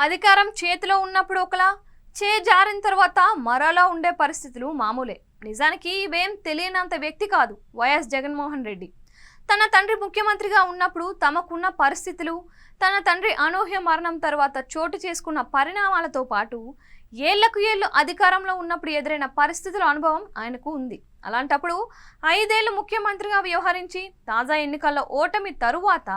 అధికారం చేతిలో ఉన్నప్పుడు ఒకలా, జారిన తర్వాత మరోలా ఉండే పరిస్థితులు మామూలే. నిజానికి ఇవేం తెలియనంత వ్యక్తి కాదు వైఎస్ జగన్మోహన్ రెడ్డి. తన తండ్రి ముఖ్యమంత్రిగా ఉన్నప్పుడు తమకున్న పరిస్థితులు, తన తండ్రి అనూహ్య మరణం తర్వాత చోటు చేసుకున్న పరిణామాలతో పాటు ఏళ్లకు ఏళ్లు అధికారంలో ఉన్నప్పుడు ఎదురైన పరిస్థితుల అనుభవం ఆయనకు ఉంది. అలాంటప్పుడు 5 ఏళ్లు ముఖ్యమంత్రిగా వ్యవహరించి తాజా ఎన్నికల్లో ఓటమి తరువాత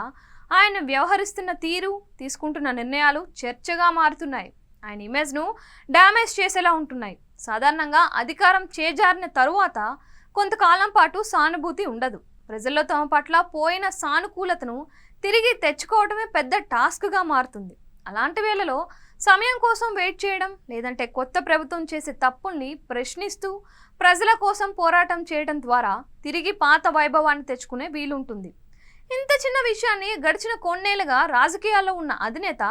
ఆయన వ్యవహరిస్తున్న తీరు, తీసుకుంటున్న నిర్ణయాలు చర్చగా మారుతున్నాయి. ఆయన ఇమేజ్ను డ్యామేజ్ చేసేలా ఉంటున్నాయి. సాధారణంగా అధికారం చేజారిన తరువాత కొంతకాలం పాటు సానుభూతి ఉండదు. ప్రజల్లో తమ పట్ల పోయిన సానుకూలతను తిరిగి తెచ్చుకోవడమే పెద్ద టాస్క్గా మారుతుంది. అలాంటి వేళలో సమయం కోసం వెయిట్ చేయడం, లేదంటే కొత్త ప్రభుత్వం చేసే తప్పుల్ని ప్రశ్నిస్తూ ప్రజల కోసం పోరాటం చేయడం ద్వారా తిరిగి పాత వైభవాన్ని తెచ్చుకునే వీలుంటుంది. ఇంత చిన్న విషయాన్ని గడిచిన కొన్నేళ్లుగా రాజకీయాల్లో ఉన్న అధినేత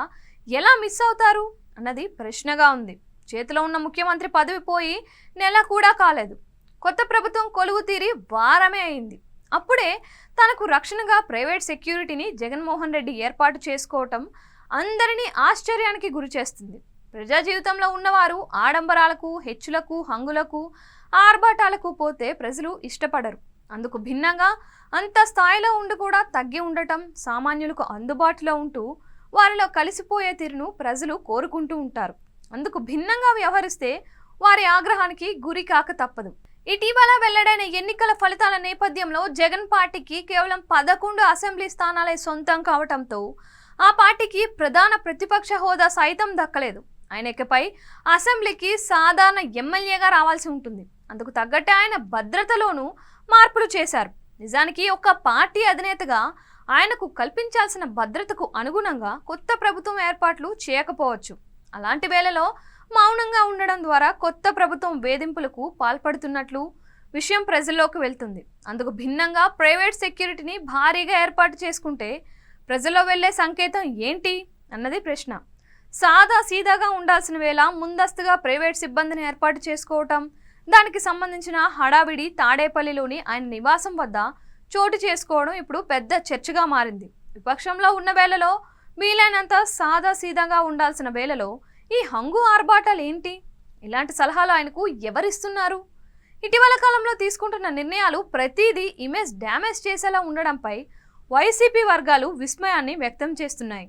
ఎలా మిస్ అవుతారు అన్నది ప్రశ్నగా ఉంది. చేతిలో ఉన్న ముఖ్యమంత్రి పదవి పోయి నెల కూడా కాలేదు. కొత్త ప్రభుత్వం కొలువు తీరి వారమే అయింది. అప్పుడే తనకు రక్షణగా ప్రైవేట్ సెక్యూరిటీని జగన్మోహన్ రెడ్డి ఏర్పాటు చేసుకోవటం అందరినీ ఆశ్చర్యానికి గురి చేస్తుంది. ప్రజా జీవితంలో ఉన్నవారు ఆడంబరాలకు, హెచ్చులకు, హంగులకు, ఆర్భాటాలకు పోతే ప్రజలు ఇష్టపడరు. అందుకు భిన్నంగా అంత స్థాయిలో ఉండి కూడా తగ్గి ఉండటం, సామాన్యులకు అందుబాటులో ఉంటూ వారిలో కలిసిపోయే తీరును ప్రజలు కోరుకుంటూ ఉంటారు. అందుకు భిన్నంగా వ్యవహరిస్తే వారి ఆగ్రహానికి గురి కాక తప్పదు. ఇటీవల వెల్లడైన ఎన్నికల ఫలితాల నేపథ్యంలో జగన్ పార్టీకి కేవలం 11 అసెంబ్లీ స్థానాలే సొంతం కావటంతో ఆ పార్టీకి ప్రధాన ప్రతిపక్ష హోదా సైతం దక్కలేదు. ఆయన ఇకపై అసెంబ్లీకి సాధారణ ఎమ్మెల్యేగా రావాల్సి ఉంటుంది. అందుకు తగ్గట్టే ఆయన భద్రతలోనూ మార్పులు చేశారు. నిజానికి ఒక పార్టీ అధినేతగా ఆయనకు కల్పించాల్సిన భద్రతకు అనుగుణంగా కొత్త ప్రభుత్వం ఏర్పాట్లు చేయకపోవచ్చు. అలాంటి వేళలో మౌనంగా ఉండడం ద్వారా కొత్త ప్రభుత్వం వేధింపులకు పాల్పడుతున్నట్లు విషయం ప్రజల్లోకి వెళ్తుంది. అందుకు భిన్నంగా ప్రైవేట్ సెక్యూరిటీని భారీగా ఏర్పాటు చేసుకుంటే ప్రజల్లో వెళ్లే సంకేతం ఏంటి అన్నది ప్రశ్న. సాదా సీదాగా ఉండాల్సిన వేళ ముందస్తుగా ప్రైవేట్ సిబ్బందిని ఏర్పాటు చేసుకోవటం, దానికి సంబంధించిన హడావిడి తాడేపల్లిలోని ఆయన నివాసం వద్ద చోటు చేసుకోవడం ఇప్పుడు పెద్ద చర్చగా మారింది. విపక్షంలో ఉన్న వేళలో వీలైనంత సాదా సీదాగా ఉండాల్సిన వేళలో ఈ హంగు ఆర్భాటాలు ఏంటి? ఇలాంటి సలహాలు ఆయనకు ఎవరిస్తున్నారు? ఇటీవల కాలంలో తీసుకుంటున్న నిర్ణయాలు ప్రతిదీ ఇమేజ్ డ్యామేజ్ చేసేలా ఉండడంపై వైసీపీ వర్గాలు విస్మయాన్ని వ్యక్తం చేస్తున్నాయి.